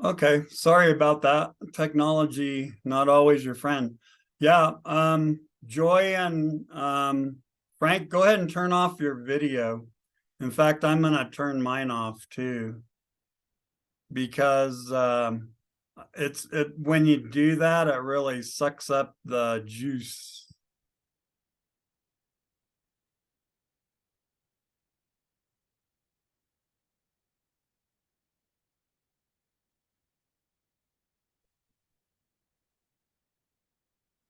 Okay, sorry about that. Technology, not always your friend. Yeah, Joy and Frank, go ahead and turn off your video. In fact, I'm gonna turn mine off too, because it when you do that, it really sucks up the juice.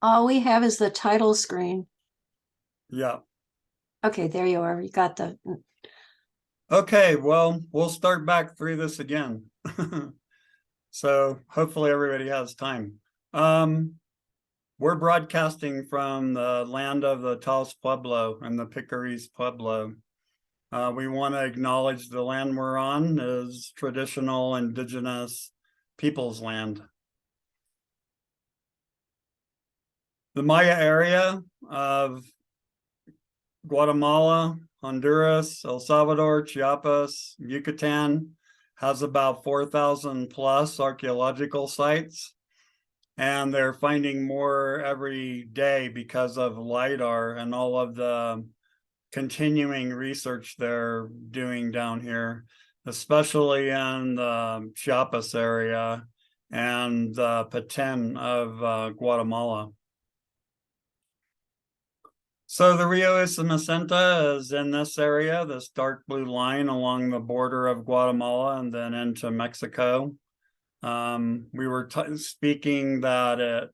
All we have is the title screen. Yeah. Okay, there you are. You got the. Okay, well, we'll start back through this again. So hopefully everybody has time. We're broadcasting from the land of the Taos Pueblo and the Picaris Pueblo. We want to acknowledge the land we're on is traditional indigenous people's land. The Maya area of Guatemala, Honduras, El Salvador, Chiapas, Yucatan has about 4,000 plus archaeological sites. And they're finding more every day because of LIDAR and all of the continuing research they're doing down here, especially in the Chiapas area and the Petén of Guatemala. So the Rio Usumacinta is in this area, this dark blue line along the border of Guatemala and then into Mexico. We were speaking that it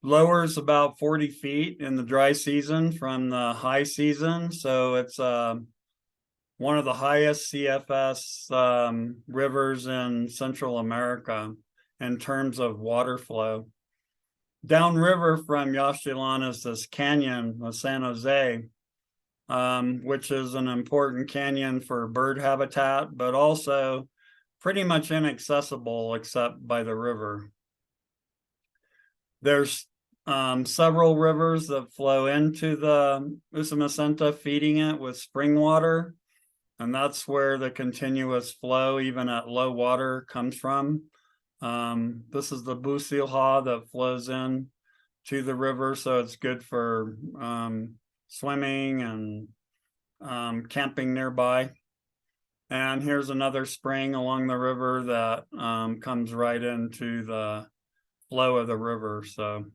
lowers about 40 feet in the dry season from the high season. So it's one of the highest CFS rivers in Central America in terms of water flow. Downriver from Yaxchilan is this canyon of San Jose, which is an important canyon for bird habitat, but also pretty much inaccessible except by the river. There's several rivers that flow into the Usumacinta, feeding it with spring water. And that's where the continuous flow, even at low water, comes from. This is the Busilha that flows in to the river, so it's good for swimming and camping nearby. And here's another spring along the river that comes right into the flow of the river. So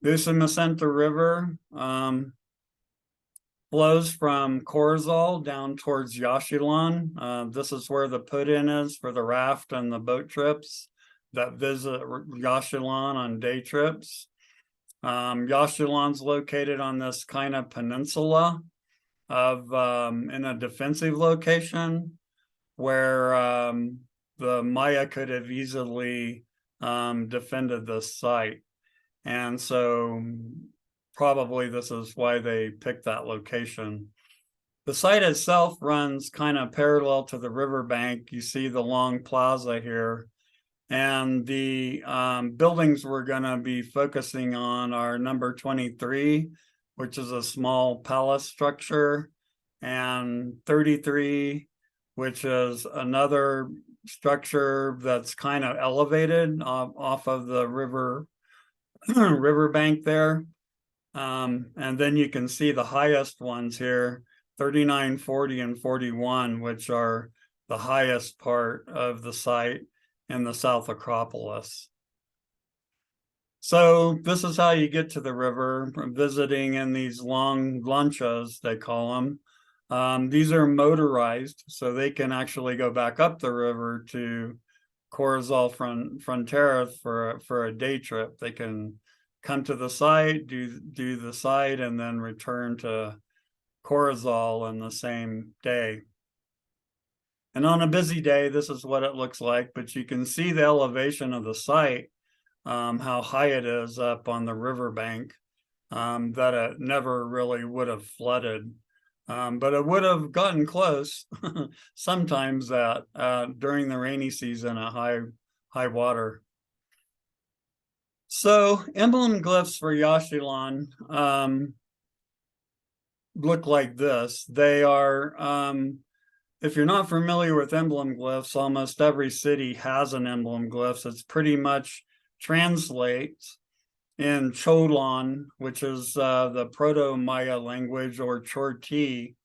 the Usumacinta River flows from Corzal down towards Yaxchilan. This is where the put-in is for the raft and the boat trips that visit Yaxchilan on day trips. Yaxchilan's located on this kind of peninsula of in a defensive location where the Maya could have easily defended this site. And so probably this is why they picked that location. The site itself runs kind of parallel to the riverbank. You see the long plaza here. And the buildings we're going to be focusing on are number 23, which is a small palace structure, and 33, which is another structure that's kind of elevated off of the riverbank there. And then you can see the highest ones here, 39, 40, and 41, which are the highest part of the site in the South Acropolis. So this is how you get to the river, visiting in these long lanchas, they call them. These are motorized, so they can actually go back up the river to Corzal Frontera for a day trip. They can come to the site, do the site, and then return to Corzal in the same day. And on a busy day, this is what it looks like, but you can see the elevation of the site, how high it is up on the riverbank, that it never really would have flooded. But it would have gotten close sometimes during the rainy season at high water. So emblem glyphs for Yaxchilan look like this. They are if you're not familiar with emblem glyphs, almost every city has an emblem glyphs. It's pretty much translates in Cholon, which is the Proto-Maya language, or Chorti,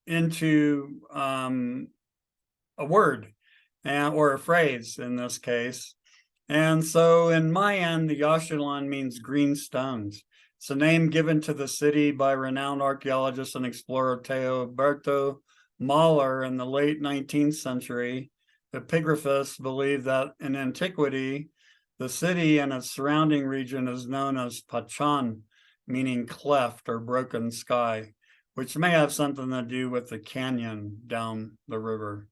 into a word or a phrase in this case. And so in Mayan, the Yaxchilan means green stones. It's a name given to the city by renowned archaeologist and explorer Teoberto Mahler in the late 19th century. Epigraphists believe that in antiquity, the city and its surrounding region is known as Pachan, meaning cleft or broken sky, which may have something to do with the canyon down the river.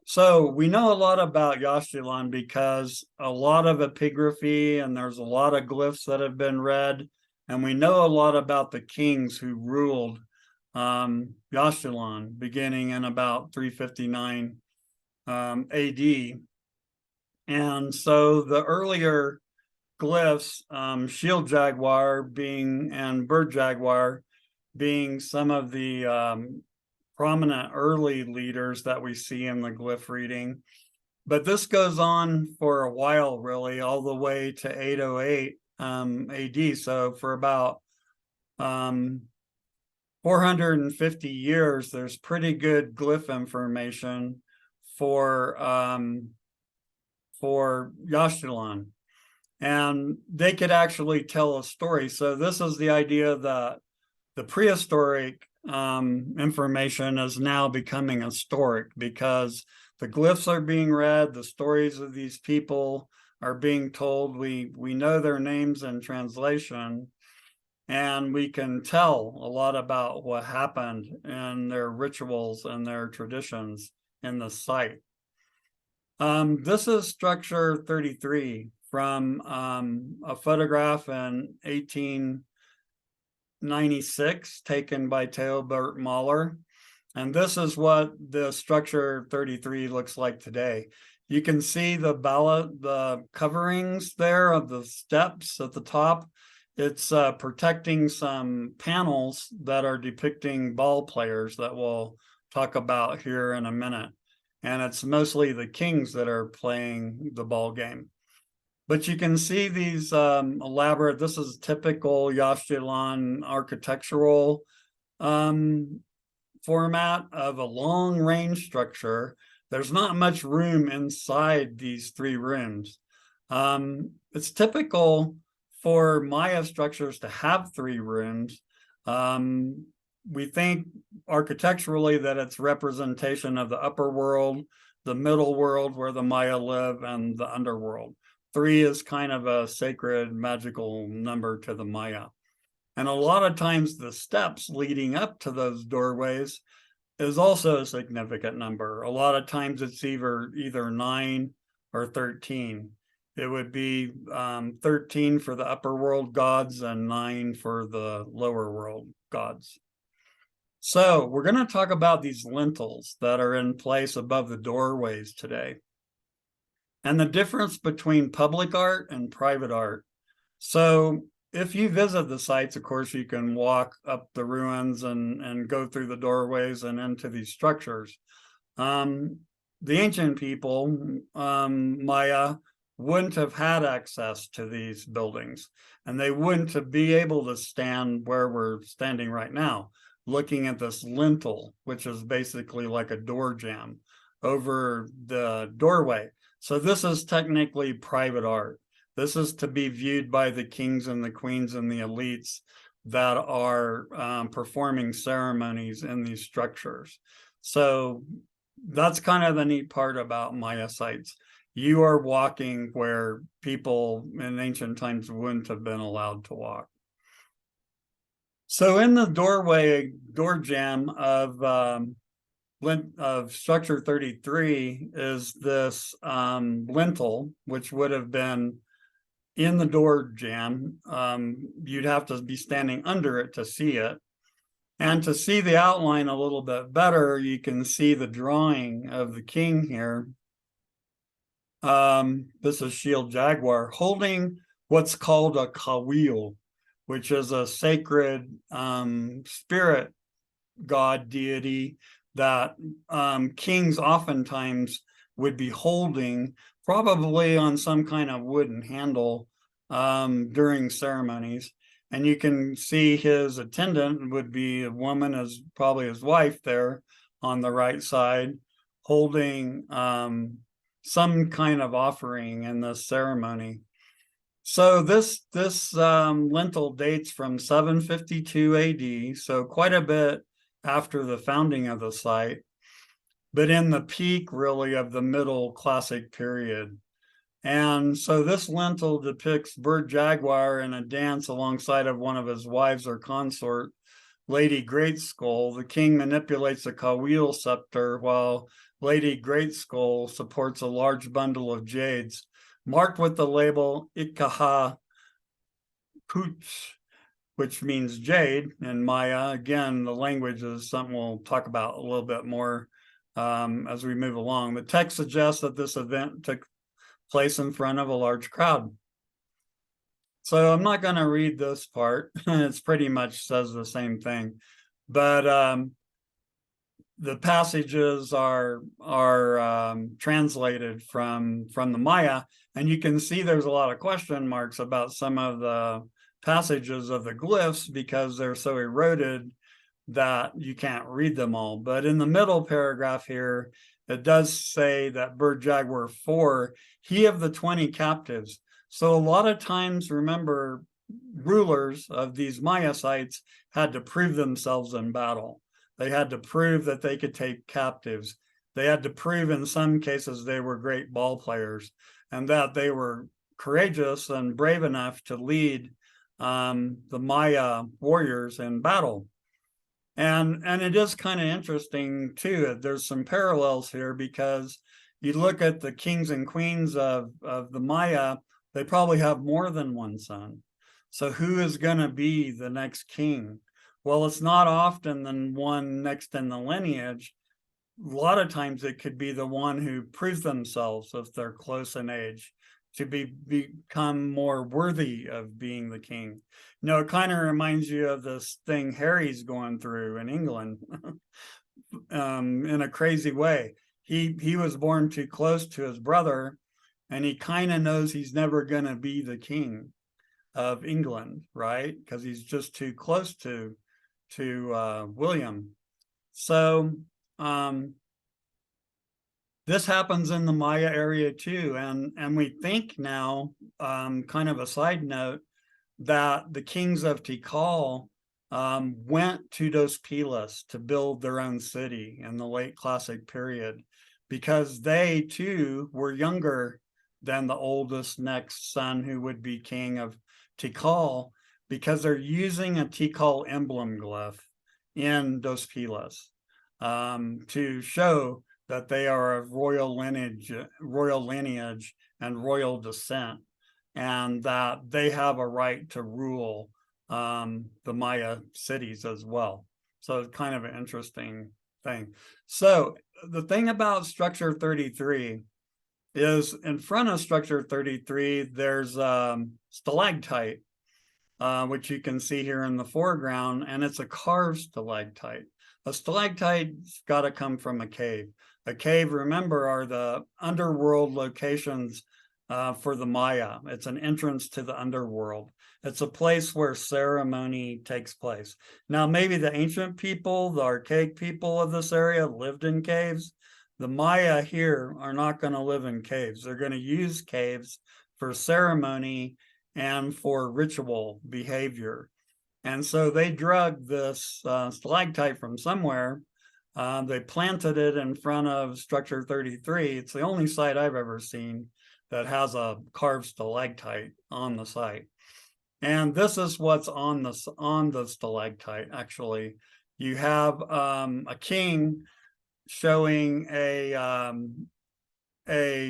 So we know a lot about Yaxchilan because a lot of epigraphy and there's a lot of glyphs that have been read. And we know a lot about the kings who ruled Yaxchilan beginning in about 359 AD. And so the earlier glyphs, shield jaguar and bird jaguar being some of the prominent early leaders that we see in the glyph reading. But this goes on for a while, really, all the way to 808 AD. So for about 450 years, there's pretty good glyph information for Yaxchilan. And they could actually tell a story. So this is the idea that the prehistoric information is now becoming historic because the glyphs are being read, the stories of these people are being told. We know their names in translation, and we can tell a lot about what happened and their rituals and their traditions in the site. This is structure 33 from a photograph in 1896 taken by Theobert Mahler. And this is what the structure 33 looks like today. You can see the coverings there of the steps at the top. It's protecting some panels that are depicting ball players that we'll talk about here in a minute. And it's mostly the kings that are playing the ball game. But you can see these elaborate, this is typical Yaxchilan architectural format of a long range structure. There's not much room inside these three rooms. It's typical for Maya structures to have three rooms. We think architecturally that it's representation of the upper world, the middle world where the Maya live, and the underworld. 3 is kind of a sacred magical number to the Maya. And a lot of times the steps leading up to those doorways is also a significant number. A lot of times it's either 9 or 13. It would be 13 for the upper world gods and 9 for the lower world gods. So we're going to talk about these lintels that are in place above the doorways today, and the difference between public art and private art. So if you visit the sites, of course, you can walk up the ruins and go through the doorways and into these structures. The ancient people, Maya, wouldn't have had access to these buildings, and they wouldn't be able to stand where we're standing right now, looking at this lintel, which is basically like a door jamb over the doorway. So this is technically private art. This is to be viewed by the kings and the queens and the elites that are performing ceremonies in these structures. So that's kind of the neat part about Maya sites. You are walking where people in ancient times wouldn't have been allowed to walk. So in the door jamb of structure 33 is this lintel, which would have been in the door jamb. You'd have to be standing under it to see it. And to see the outline a little bit better, you can see the drawing of the king here. This is shield jaguar holding what's called a kawil, which is a sacred spirit god deity that kings oftentimes would be holding, probably on some kind of wooden handle during ceremonies. And you can see his attendant would be a woman, as probably his wife there on the right side, holding some kind of offering in this ceremony. So this lintel dates from 752 AD, so quite a bit after the founding of the site, but in the peak really of the Middle Classic period. And so this lintel depicts Bird Jaguar in a dance alongside of one of his wives or consort, Lady Greatskull. The king manipulates a Kawil scepter while Lady Greatskull supports a large bundle of jades marked with the label Ikaha Kuch, which means jade in Maya. Again, the language is something we'll talk about a little bit more as we move along. The text suggests that this event took place in front of a large crowd. So I'm not going to read this part. It's pretty much says the same thing, but the passages are translated from the Maya, and you can see there's a lot of question marks about some of the passages of the glyphs because they're so eroded that you can't read them all. But in the middle paragraph here, it does say that Bird Jaguar 4, he of the 20 captives. So a lot of times, remember, rulers of these Maya sites had to prove themselves in battle. They had to prove that they could take captives. They had to prove in some cases they were great ball players and that they were courageous and brave enough to lead the Maya warriors in battle. And it is kind of interesting too. There's some parallels here because you look at the kings and queens of the Maya, they probably have more than one son. So who is going to be the next king? Well, it's not often the one next in the lineage. A lot of times it could be the one who proves themselves, if they're close in age, to become more worthy of being the king. You know, it kind of reminds you of this thing Harry's going through in England in a crazy way. He was born too close to his brother, and he kind of knows he's never going to be the king of England, right? Because he's just too close to William. So this happens in the Maya area too, and we think now, kind of a side note, that the kings of Tikal went to Dos Pilas to build their own city in the late Classic period, because they too were younger than the oldest next son who would be king of Tikal, because they're using a Tikal emblem glyph in Dos Pilas to show that they are of royal lineage and royal descent, and that they have a right to rule the Maya cities as well. So it's kind of an interesting thing. So the thing about structure 33 is, in front of structure 33, there's stalactite, which you can see here in the foreground, and it's a carved stalactite. A stalactite's got to come from a cave. A cave, remember, are the underworld locations for the Maya. It's an entrance to the underworld. It's a place where ceremony takes place. Now, maybe the ancient people, the archaic people of this area lived in caves. The Maya here are not going to live in caves. They're going to use caves for ceremony and for ritual behavior. And so they drug this stalactite from somewhere. They planted it in front of structure 33. It's the only site I've ever seen that has a carved stalactite on the site. And this is what's on the stalactite, actually. You have a king showing a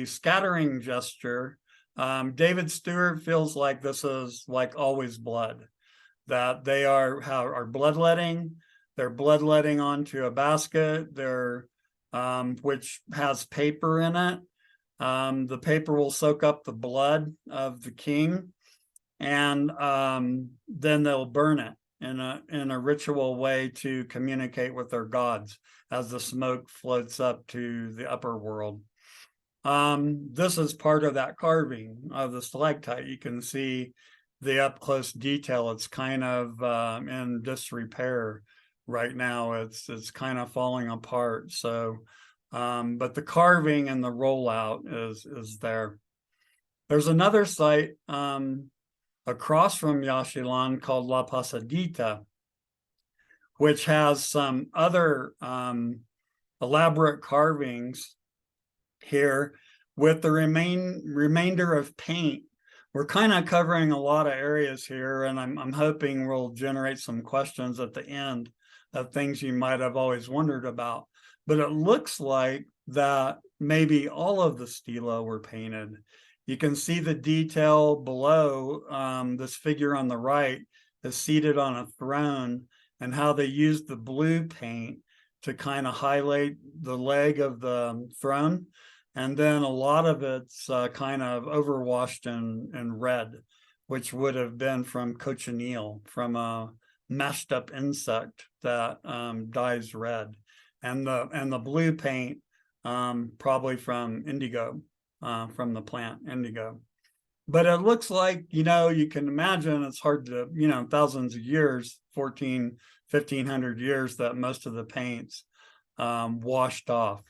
scattering gesture. David Stewart feels like this is like always blood, that they are bloodletting. They're bloodletting onto a basket, which has paper in it. The paper will soak up the blood of the king, and then they'll burn it. in a ritual way to communicate with their gods as the smoke floats up to the upper world. This is part of that carving of the stalactite. You can see the up close detail. It's kind of in disrepair right now. It's kind of falling apart. So, but the carving and the rollout is there. There's another site across from Yaxchilan called La Pasadita, which has some other elaborate carvings here with the remainder of paint. We're kind of covering a lot of areas here, and I'm hoping we'll generate some questions at the end of things you might have always wondered about. But it looks like that maybe all of the stela were painted. You can see the detail below. This figure on the right is seated on a throne, and how they used the blue paint to kind of highlight the leg of the throne. And then a lot of it's kind of overwashed in red, which would have been from cochineal, from a mashed up insect that dyes red. And the blue paint probably from indigo, from the plant indigo. But it looks like, you can imagine it's hard to, thousands of years, 1,500 years, that most of the paints washed off.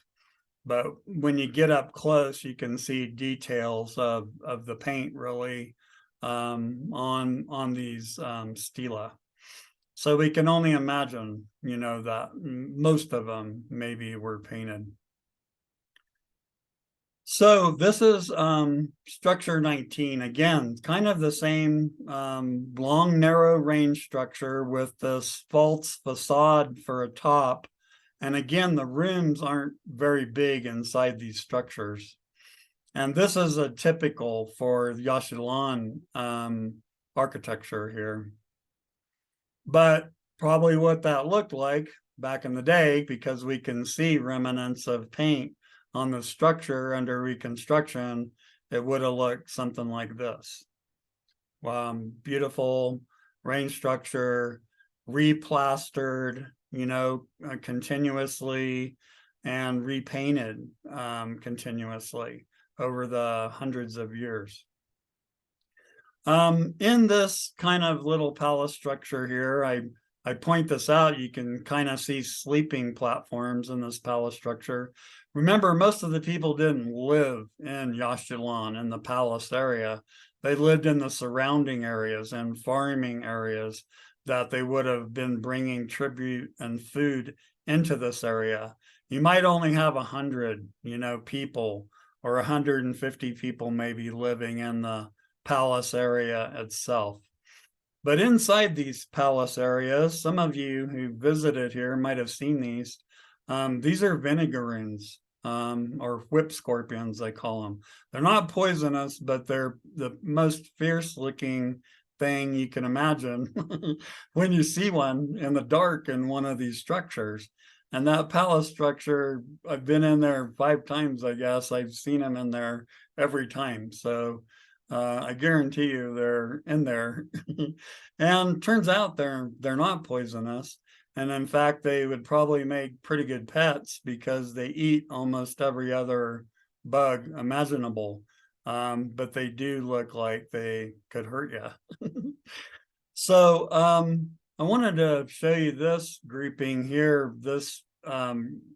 But when you get up close, you can see details of the paint really on these stela. So we can only imagine, that most of them maybe were painted. So this is structure 19. Again, kind of the same long, narrow range structure with this false facade for a top. And again, the rooms aren't very big inside these structures. And this is a typical for Yaxchilan architecture here. But probably what that looked like back in the day, because we can see remnants of paint on the structure under reconstruction, it would have looked something like this. Beautiful range structure, replastered, continuously, and repainted continuously over the hundreds of years. In this kind of little palace structure here, I point this out. You can kind of see sleeping platforms in this palace structure. Remember, most of the people didn't live in Yaxchilan, in the palace area. They lived in the surrounding areas and farming areas that they would have been bringing tribute and food into this area. You might only have 100, people, or 150 people maybe living in the palace area itself. But inside these palace areas, some of you who visited here might have seen these. These are vinegaroons, or whip scorpions, they call them. They're not poisonous, but they're the most fierce looking thing you can imagine when you see one in the dark in one of these structures. And that palace structure, I've been in there 5 times, I guess. I've seen them in there every time. So I guarantee you they're in there. And turns out they're not poisonous. And in fact, they would probably make pretty good pets because they eat almost every other bug imaginable. But they do look like they could hurt you. So I wanted to show you this grouping here, this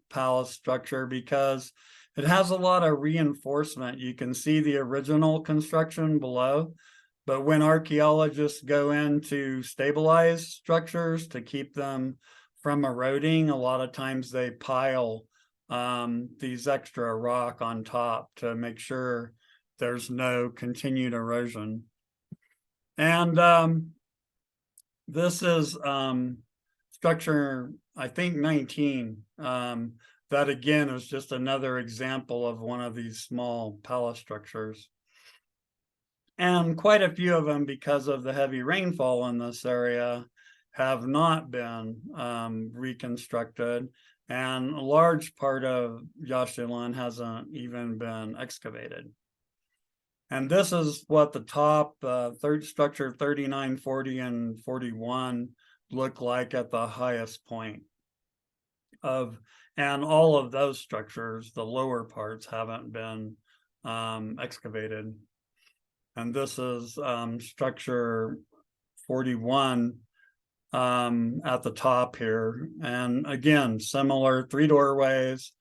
palace structure, because it has a lot of reinforcement. You can see the original construction below, but when archaeologists go in to stabilize structures to keep them from eroding, a lot of times they pile these extra rock on top to make sure there's no continued erosion. And this is structure, I think, 19. That again is just another example of one of these small palace structures. And quite a few of them, because of the heavy rainfall in this area, have not been reconstructed. And a large part of Yaxchilan hasn't even been excavated. And this is what the top third structure 39, 40, and 41 look like at the highest point of, and all of those structures, the lower parts haven't been excavated. And this is structure 41 at the top here. And again, similar 3 doorways.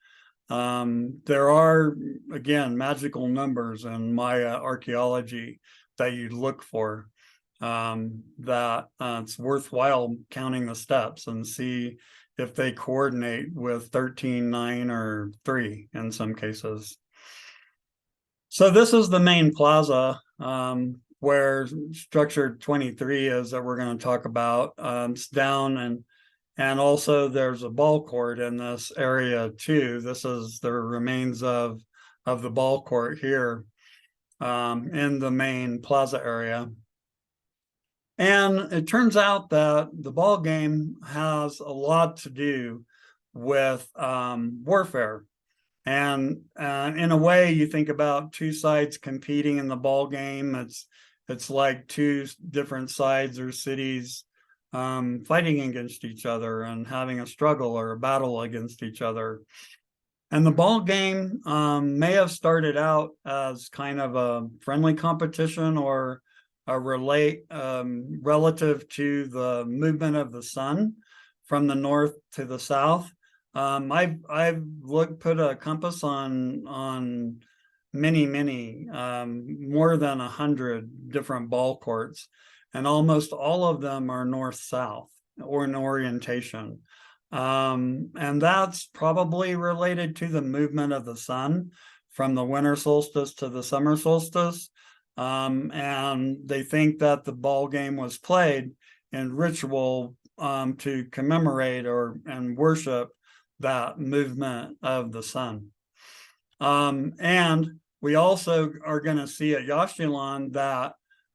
There are, again, magical numbers in Maya archaeology that you look for, that it's worthwhile counting the steps and see if they coordinate with 13, 9, or 3 in some cases. So this is the main plaza, where structure 23 is that we're going to talk about. It's down, and also there's a ball court in this area too. This is the remains of the ball court here in the main plaza area. And it turns out that the ball game has a lot to do with warfare. And in a way, you think about 2 sides competing in the ball game. It's like 2 different sides or cities fighting against each other and having a struggle or a battle against each other. And the ball game may have started out as kind of a friendly competition or a relative to the movement of the sun from the north to the south. I've put a compass on many more than 100 different ball courts, and almost all of them are north-south or in orientation. And that's probably related to the movement of the sun from the winter solstice to the summer solstice. And they think that the ball game was played in ritual to commemorate and worship that movement of the sun. And we also are going to see at Yaxchilan that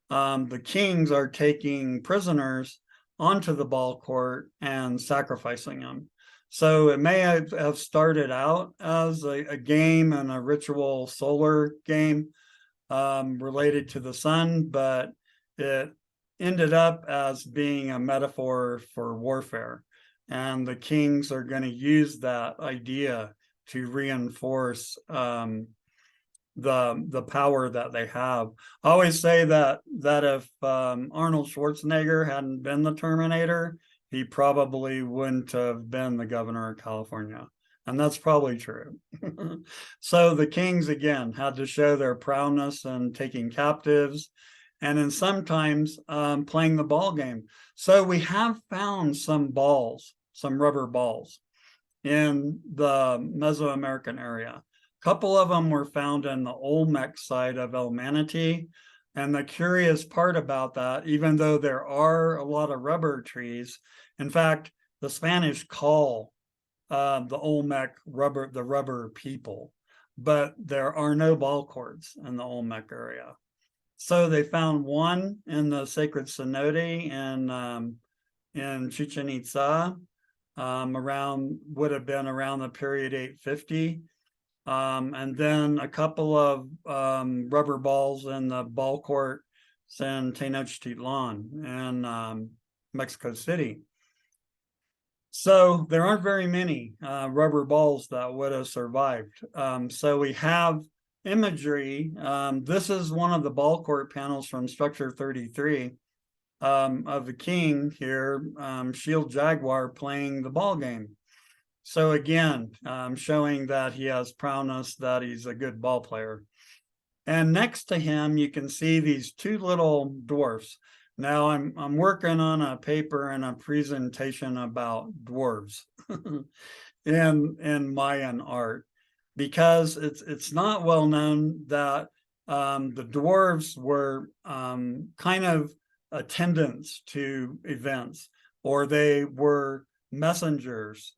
the kings are taking prisoners onto the ball court and sacrificing them. So it may have started out as a game and a ritual solar game related to the sun, but it ended up as being a metaphor for warfare. And the kings are going to use that idea to reinforce the power that they have. I always say that if Arnold Schwarzenegger hadn't been the Terminator, he probably wouldn't have been the governor of California. And that's probably true. So the kings, again, had to show their prowess in taking captives and in sometimes playing the ball game. So we have found some balls, some rubber balls in the Mesoamerican area. A couple of them were found in the Olmec side of El Manatee. And the curious part about that, even though there are a lot of rubber trees, in fact, the Spanish call the Olmec the rubber people, but there are no ball courts in the Olmec area. So they found one in the sacred cenote in Chichen Itza, would have been around the period 850. And then a couple of rubber balls in the ball court in Tenochtitlan in Mexico City. So there aren't very many rubber balls that would have survived. So we have imagery. This is one of the ball court panels from structure 33 of the king here, Shield Jaguar, playing the ball game. So again, showing that he has prowess, that he's a good ball player. And next to him, you can see these 2 little dwarfs. Now I'm working on a paper and a presentation about dwarves in Mayan art, because it's not well known that the dwarves were kind of attendants to events, or they were messengers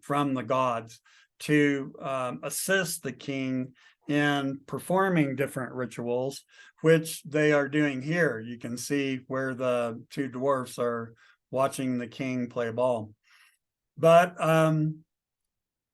from the gods to assist the king in performing different rituals, which they are doing here. You can see where the 2 dwarfs are watching the king play ball. But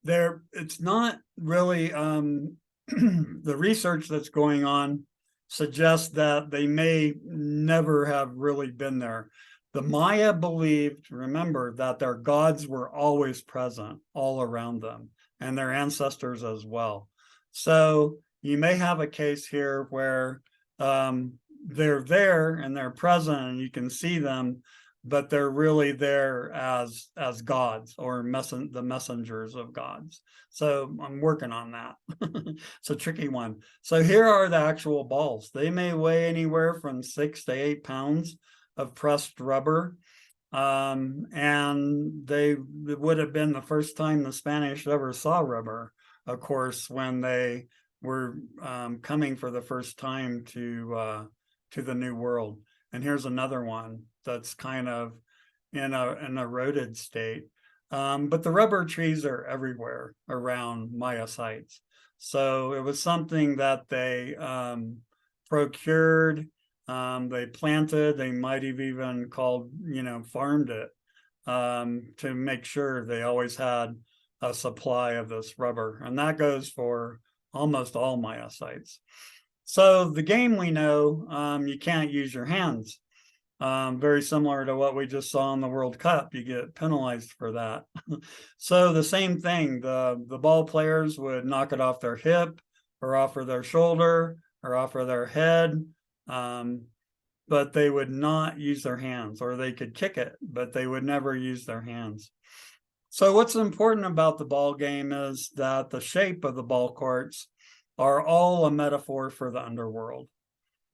it's not really, the research that's going on suggests that they may never have really been there. The Maya believed, remember, that their gods were always present all around them and their ancestors as well. So you may have a case here where they're there and they're present and you can see them, but they're really there as gods or the messengers of gods. So I'm working on that. It's a tricky one. So here are the actual balls. They may weigh anywhere from 6 to 8 pounds of pressed rubber. And it would have been the first time the Spanish ever saw rubber, of course, when they were coming for the first time to the New World. And here's another one that's kind of in an eroded state. But the rubber trees are everywhere around Maya sites. So it was something that they procured, they planted, they might have even farmed it to make sure they always had a supply of this rubber. And that goes for almost all Maya sites. So the game, we know, you can't use your hands. Very similar to what we just saw in the World Cup. You get penalized for that. So the same thing, the ball players would knock it off their hip or off of their shoulder or off of their head, but they would not use their hands, or they could kick it, but they would never use their hands. So what's important about the ball game is that the shape of the ball courts are all a metaphor for the underworld.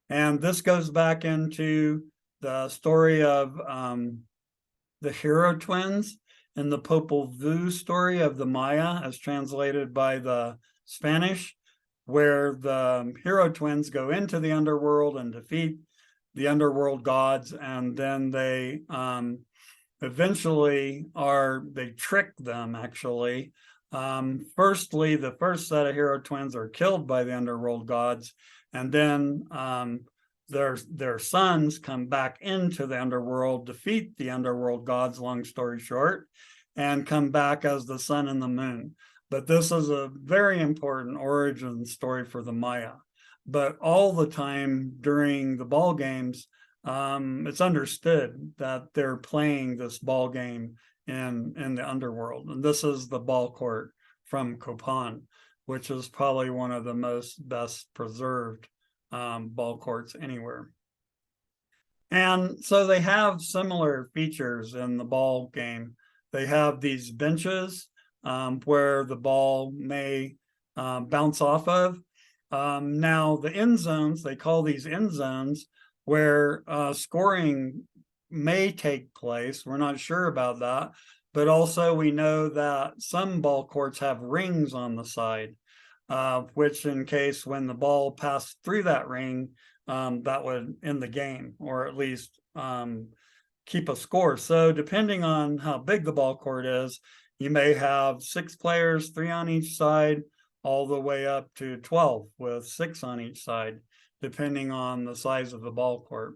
And this goes back into the story of the hero twins in the Popol Vuh story of the Maya, as translated by the Spanish, where the hero twins go into the underworld and defeat the underworld gods, and then they eventually they trick them, actually. Firstly, the first set of hero twins are killed by the underworld gods, and then their sons come back into the underworld, defeat the underworld gods, long story short, and come back as the sun and the moon. But this is a very important origin story for the Maya. But all the time during the ball games, it's understood that they're playing this ball game in the underworld. And this is the ball court from Copan, which is probably one of the best preserved ball courts anywhere. And so they have similar features in the ball game. They have these benches where the ball may bounce off of. Now the end zones, they call these end zones, where scoring may take place. We're not sure about that, but also we know that some ball courts have rings on the side, which in case when the ball passed through that ring, that would end the game, or at least keep a score. So depending on how big the ball court is, you may have 6 players, 3 on each side, all the way up to 12 with 6 on each side, depending on the size of the ball court.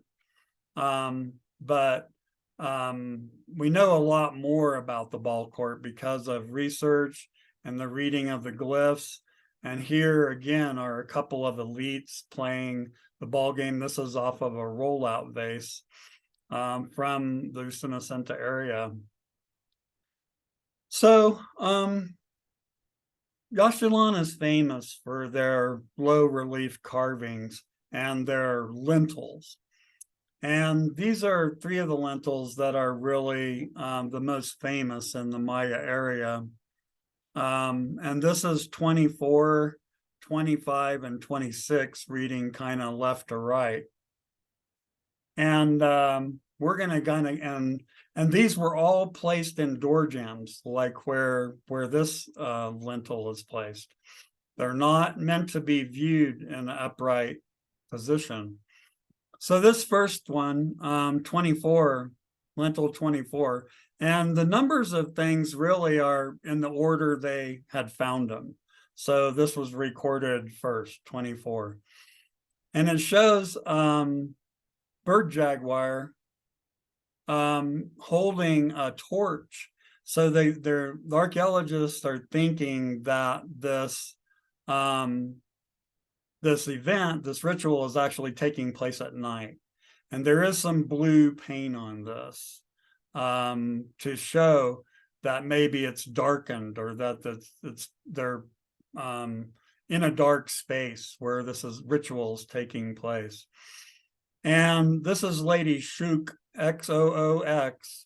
But we know a lot more about the ball court because of research and the reading of the glyphs. And here again are a couple of elites playing the ball game. This is off of a rollout vase from the Usumacinta area. So Yaxchilan is famous for their low relief carvings and their lintels. And these are 3 of the lintels that are really the most famous in the Maya area. And this is 24, 25, and 26, reading kind of left to right. And we're going to and these were all placed in door jambs, like where this lintel is placed. They're not meant to be viewed in an upright position. So this first one, 24, lintel 24, and the numbers of things really are in the order they had found them. So this was recorded first, 24. And it shows bird jaguar holding a torch. So the archaeologists are thinking that this event, this ritual, is actually taking place at night. And there is some blue paint on this to show that maybe it's darkened, or that they're in a dark space where this ritual is taking place. And this is Lady Xook, Xoox,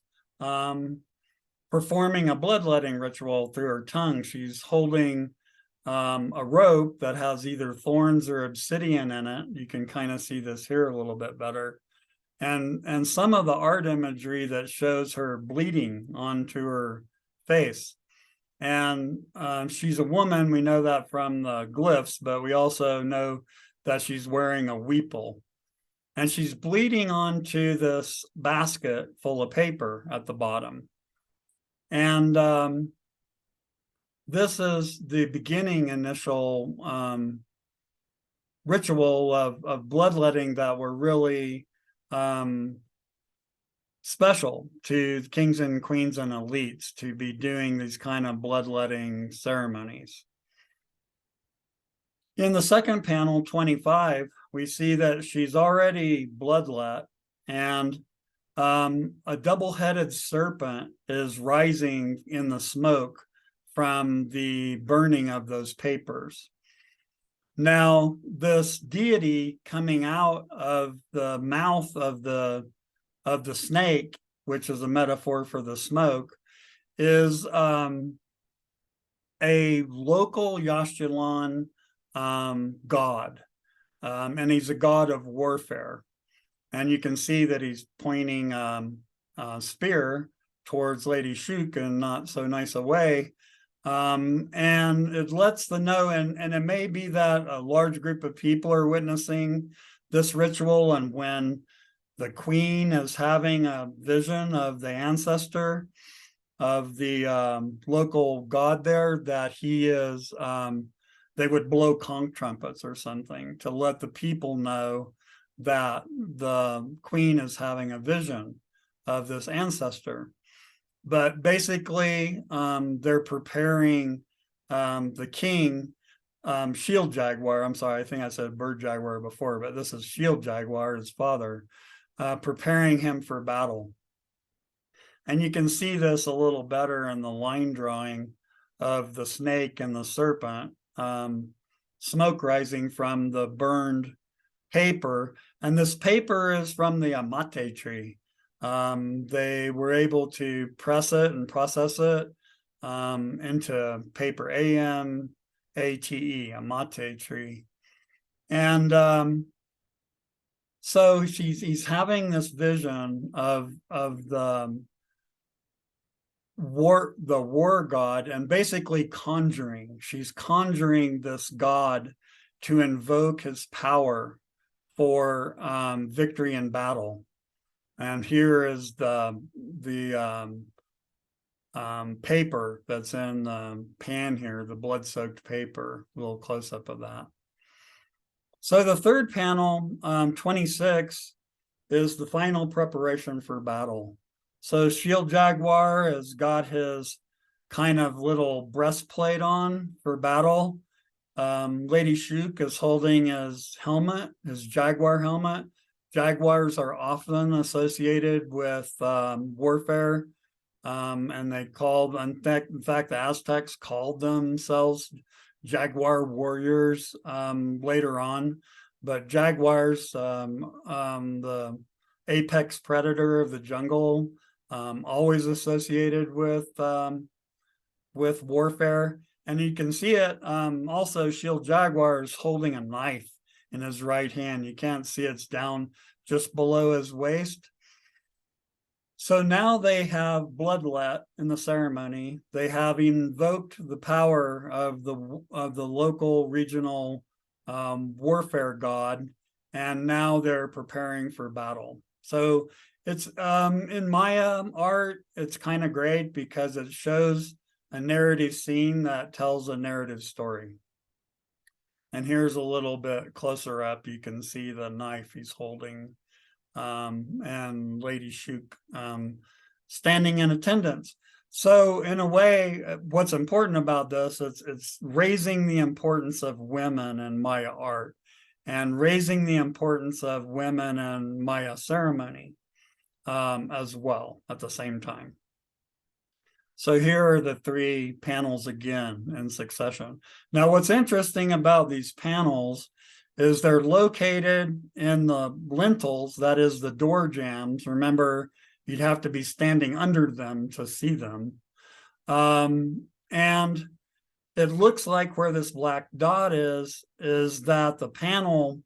performing a bloodletting ritual through her tongue. She's holding a rope that has either thorns or obsidian in it. You can kind of see this here a little bit better. And some of the art imagery that shows her bleeding onto her face. And she's a woman. We know that from the glyphs, but we also know that she's wearing a weeple. And she's bleeding onto this basket full of paper at the bottom. And this is the beginning initial ritual of bloodletting that were really special to kings and queens and elites to be doing these kind of bloodletting ceremonies. In the second panel, 25, we see that she's already bloodlet, and a double-headed serpent is rising in the smoke from the burning of those papers. Now, this deity coming out of the mouth of the snake, which is a metaphor for the smoke, is a local Yaxchilan god, and he's a god of warfare. And you can see that he's pointing a spear towards Lady Xook in not so nice a way. And it lets them know, and it may be that a large group of people are witnessing this ritual, and when the queen is having a vision of the ancestor of the local god there, that he is, they would blow conch trumpets or something to let the people know that the queen is having a vision of this ancestor. But basically, they're preparing the king, shield jaguar. I'm sorry, I think I said bird jaguar before, but this is shield jaguar, his father, preparing him for battle. And you can see this a little better in the line drawing of the snake and the serpent, smoke rising from the burned paper. And this paper is from the amate tree. They were able to press it and process it into paper, A-M-A-T-E, amate tree. And so he's having this vision of the war god, and basically conjuring. She's conjuring this god to invoke his power for victory in battle. And here is the paper that's in the pan here, the blood-soaked paper, a little close-up of that. So the third panel, 26, is the final preparation for battle. So Shield Jaguar has got his kind of little breastplate on for battle. Lady Xook is holding his helmet, his jaguar helmet. Jaguars are often associated with warfare, and they called, in fact, the Aztecs called themselves jaguar warriors later on. But jaguars, the apex predator of the jungle, always associated with warfare. And you can see it also, Shield Jaguar is holding a knife in his right hand. You can't see it's down just below his waist. So now they have bloodlet in the ceremony. They have invoked the power of the local regional warfare god, and now they're preparing for battle. So it's in Maya art, it's kind of great because it shows a narrative scene that tells a narrative story. And here's a little bit closer up. You can see the knife he's holding, and Lady Xook standing in attendance. So in a way, what's important about this, it's raising the importance of women in Maya art. and raising the importance of women in Maya ceremony as well at the same time. So here are the three panels again in succession. Now, what's interesting about these panels is they're located in the lintels, that is the door jambs. Remember, you'd have to be standing under them to see them. And it looks like where this black dot is that the panel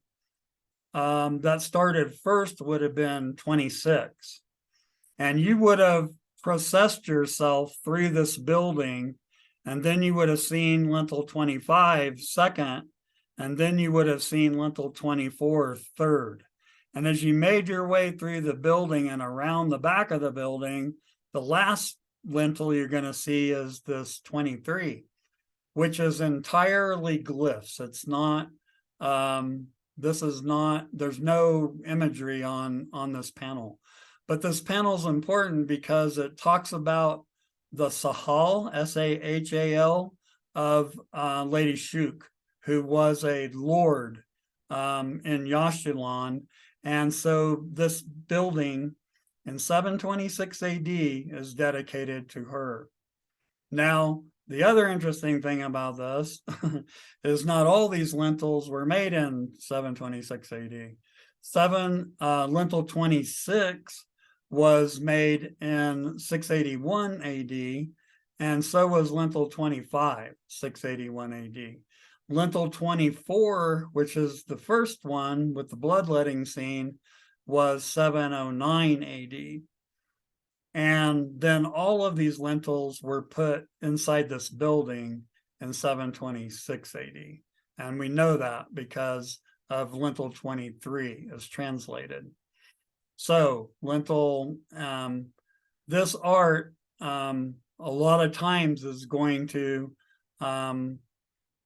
that started first would have been 26. And you would have processed yourself through this building, and then you would have seen lintel 25 second, and then you would have seen lintel 24 third. And as you made your way through the building and around the back of the building, the last lintel you're going to see is this 23, which is entirely glyphs. It's not, there's no imagery on this panel. But this panel is important because it talks about the Sahal, S-A-H-A-L, of Lady Shuk, who was a lord in Yaxchilan. And so this building in 726 AD is dedicated to her. Now, the other interesting thing about this is not all these lintels were made in 726 AD. Lintel 26 was made in 681 AD, and so was lintel 25, 681 AD. Lintel 24, which is the first one with the bloodletting scene, was 709 AD. And then all of these lintels were put inside this building in 726 AD. And we know that because of lintel 23 is translated. So lintel, this art a lot of times is going to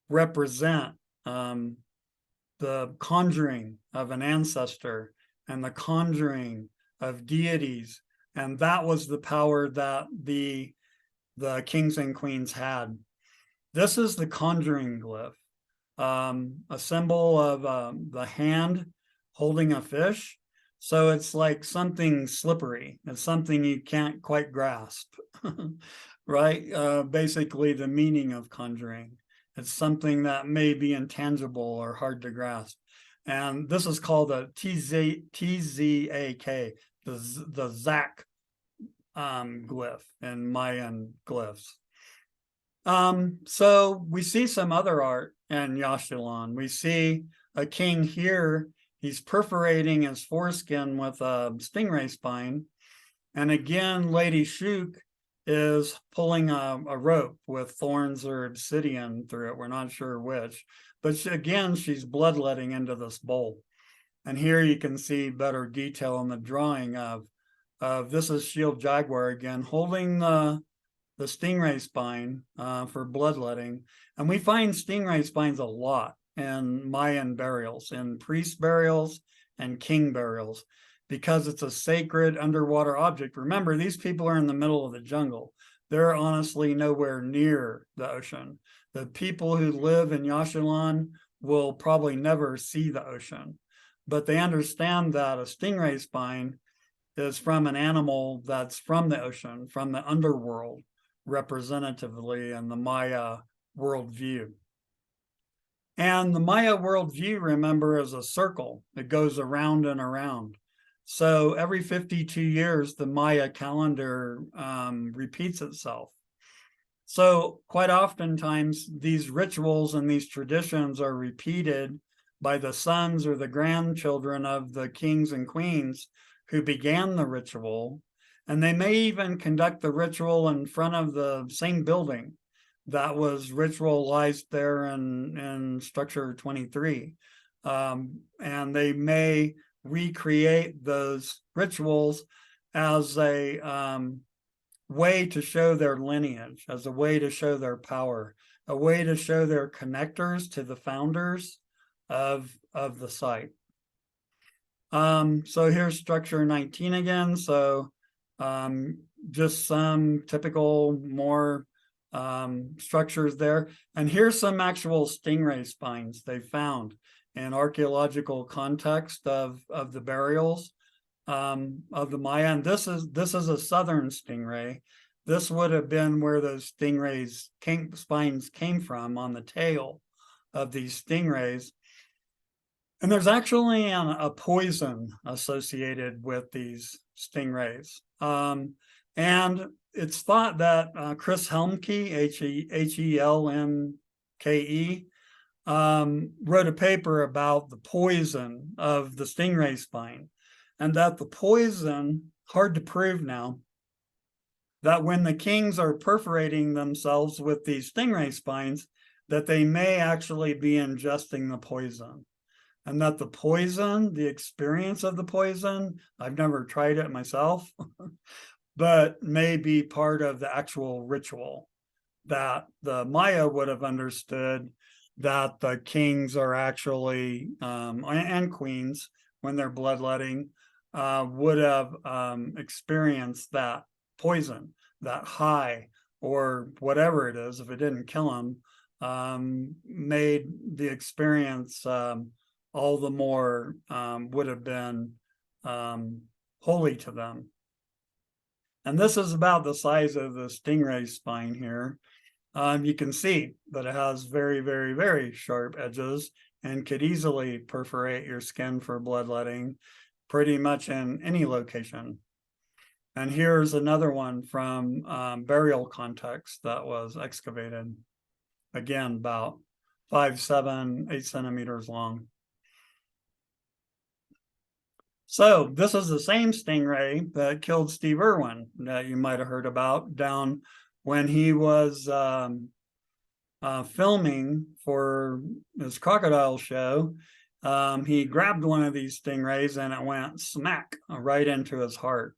represent the conjuring of an ancestor and the conjuring of deities. And that was the power that the kings and queens had. This is the conjuring glyph, a symbol of the hand holding a fish. So it's like something slippery. It's something you can't quite grasp, right? Basically the meaning of conjuring. It's something that may be intangible or hard to grasp. And this is called a TZAK, the Zak glyph in Mayan glyphs. So we see some other art in Yaxchilan. We see a king here. He's perforating his foreskin with a stingray spine. And again, Lady Shuk is pulling a rope with thorns or obsidian through it. We're not sure which. But she's bloodletting into this bowl. And here you can see better detail in the drawing of this is Shield Jaguar again, holding the stingray spine for bloodletting. And we find stingray spines a lot in Mayan burials, in priest burials and king burials, because it's a sacred underwater object. Remember, these people are in the middle of the jungle. They're honestly nowhere near the ocean. The people who live in Yaxchilan will probably never see the ocean, but they understand that a stingray spine is from an animal that's from the ocean, from the underworld, representatively in the Maya worldview. And the Maya worldview, remember, is a circle. It goes around and around. So every 52 years, the Maya calendar repeats itself. So quite oftentimes, these rituals and these traditions are repeated by the sons or the grandchildren of the kings and queens who began the ritual. And they may even conduct the ritual in front of the same building that was ritualized there in structure 23. And they may recreate those rituals as a way to show their lineage, as a way to show their power, a way to show their connectors to the founders of the site. So here's structure 19 again. So just some typical more structures there. And here's some actual stingray spines they found and archaeological context of the burials of the Maya. And this is a southern stingray. This would have been where those stingrays spines came from, on the tail of these stingrays. And there's actually a poison associated with these stingrays. And it's thought that Chris Helmke, Helmke, wrote a paper about the poison of the stingray spine, and that the poison, hard to prove now, that when the kings are perforating themselves with these stingray spines, that they may actually be ingesting the poison. And that the poison, the experience of the poison, I've never tried it myself, but may be part of the actual ritual, that the Maya would have understood that the kings are actually, and queens, when they're bloodletting, would have experienced that poison, that high, or whatever it is, if it didn't kill them, made the experience all the more would have been holy to them. And this is about the size of the stingray spine here. You can see that it has very, very, very sharp edges and could easily perforate your skin for bloodletting pretty much in any location. And here's another one from burial context that was excavated. Again, about 5, 7, 8 centimeters long. So this is the same stingray that killed Steve Irwin that you might have heard about down when he was filming for his crocodile show. He grabbed one of these stingrays and it went smack right into his heart.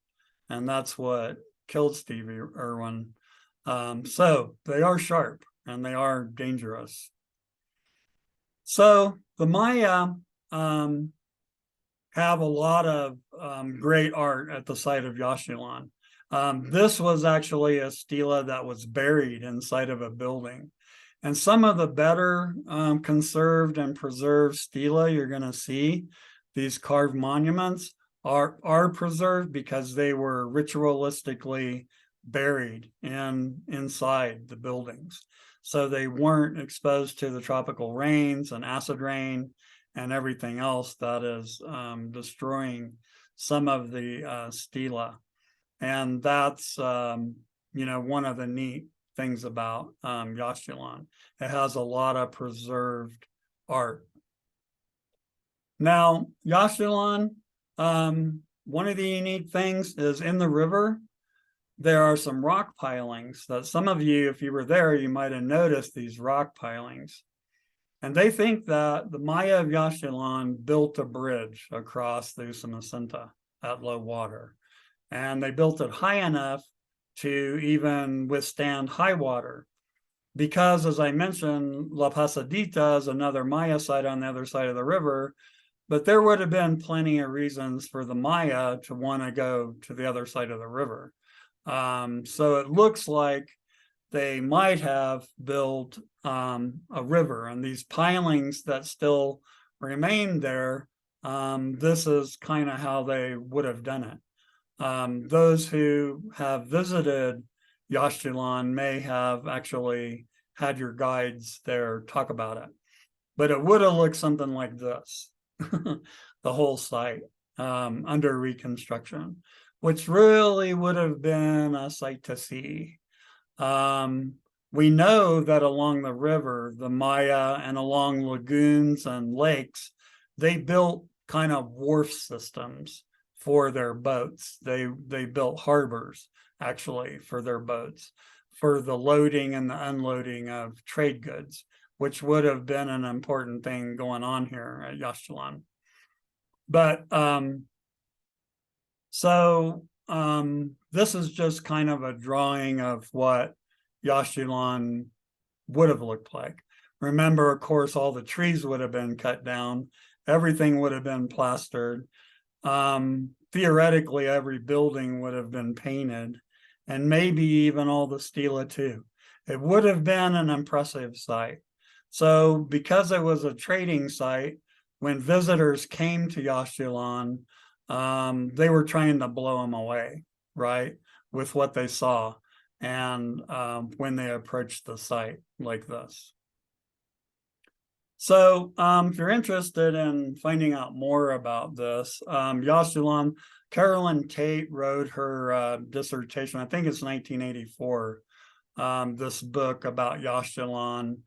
And that's what killed Steve Irwin. So they are sharp and they are dangerous. So the Maya have a lot of great art at the site of Yaxchilan. This was actually a stela that was buried inside of a building. And some of the better conserved and preserved stela you're going to see, these carved monuments, are preserved because they were ritualistically buried inside the buildings. So they weren't exposed to the tropical rains and acid rain and everything else that is destroying some of the stela. And that's, one of the neat things about Yaxchilan. It has a lot of preserved art. Now, Yaxchilan, one of the unique things is in the river, there are some rock pilings that some of you, if you were there, you might have noticed these rock pilings. And they think that the Maya of Yaxchilan built a bridge across the Usumacinta at low water. And they built it high enough to even withstand high water. Because, as I mentioned, La Pasadita is another Maya site on the other side of the river, but there would have been plenty of reasons for the Maya to want to go to the other side of the river. So it looks like they might have built a river, and these pilings that still remain there, this is kind of how they would have done it. Those who have visited Yaxchilan may have actually had your guides there talk about it, but it would have looked something like this, the whole site under reconstruction, which really would have been a sight to see. We know that along the river, the Maya, and along lagoons and lakes, they built kind of wharf systems for their boats. They built harbors, actually, for their boats, for the loading and the unloading of trade goods, which would have been an important thing going on here at Yaxchilan. But this is just kind of a drawing of what Yaxchilan would have looked like. Remember, of course, all the trees would have been cut down. Everything would have been plastered. Theoretically, every building would have been painted, and maybe even all the stela too. It would have been an impressive site. So because it was a trading site, when visitors came to Yaxchilan, they were trying to blow them away, right, with what they saw. And when they approached the site like this. So if you're interested in finding out more about this, Yaxchilan, Carolyn Tate wrote her dissertation, I think it's 1984, this book about Yaxchilan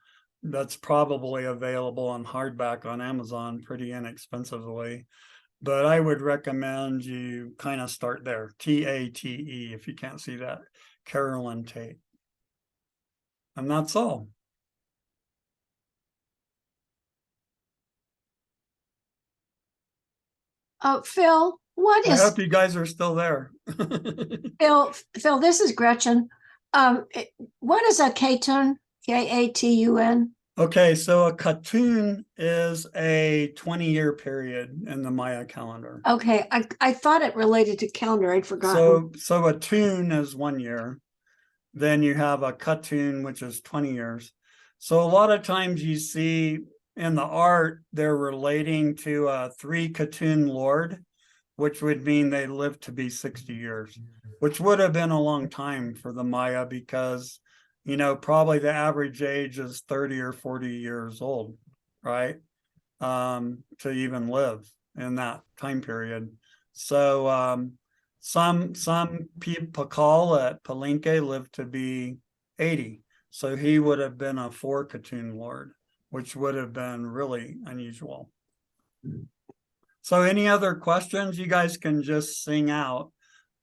that's probably available on hardback on Amazon pretty inexpensively. But I would recommend you kind of start there, Tate, if you can't see that, Carolyn Tate. And that's all. Phil, what I is hope you guys are still there. Phil, this is Gretchen. What is a Katun? Katun? Okay, so a Katun is a 20-year period in the Maya calendar. Okay, I thought it related to calendar. I'd forgotten. So a tune is 1 year. Then you have a Katun, which is 20 years. So a lot of times you see in the art, they're relating to a 3 Katun lord, which would mean they lived to be 60 years, which would have been a long time for the Maya because, you know, probably the average age is 30 or 40 years old, right? To even live in that time period. So some Pakal at Palenque lived to be 80. So he would have been a 4 Katun lord, which would have been really unusual. So any other questions? You guys can just sing out.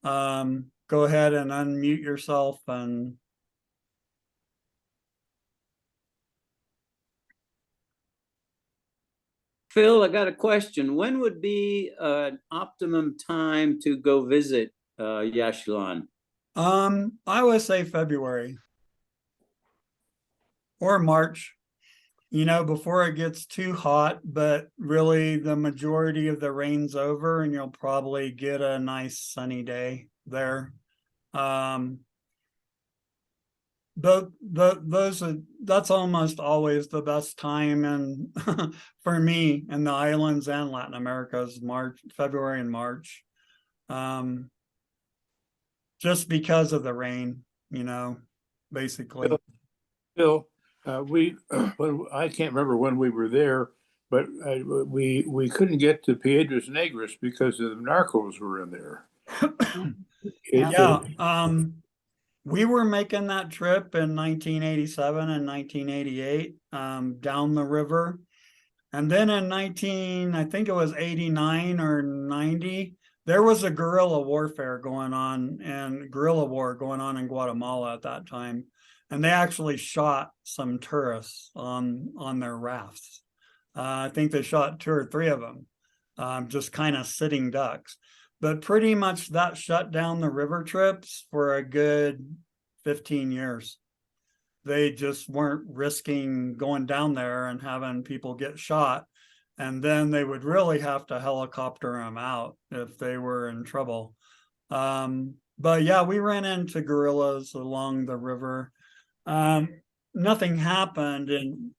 Go ahead and unmute yourself and Phil, I got a question. When would be an optimum time to go visit Yaxchilan? I would say February or March, you know, before it gets too hot, but really the majority of the rain's over and you'll probably get a nice sunny day there. That's almost always the best time, and for me in the islands and Latin America is February and March, just because of the rain, you know, basically. Phil, I can't remember when we were there, but we couldn't get to Piedras Negras because the narcos were in there. Yeah, we were making that trip in 1987 and 1988 down the river. And then in I think it was 89 or 90, there was a guerrilla war going on in Guatemala at that time. And they actually shot some tourists on their rafts. I think they shot 2 or 3 of them, just kind of sitting ducks. But pretty much that shut down the river trips for a good 15 years. They just weren't risking going down there and having people get shot. And then they would really have to helicopter them out if they were in trouble. But yeah, we ran into guerrillas along the river. Nothing happened in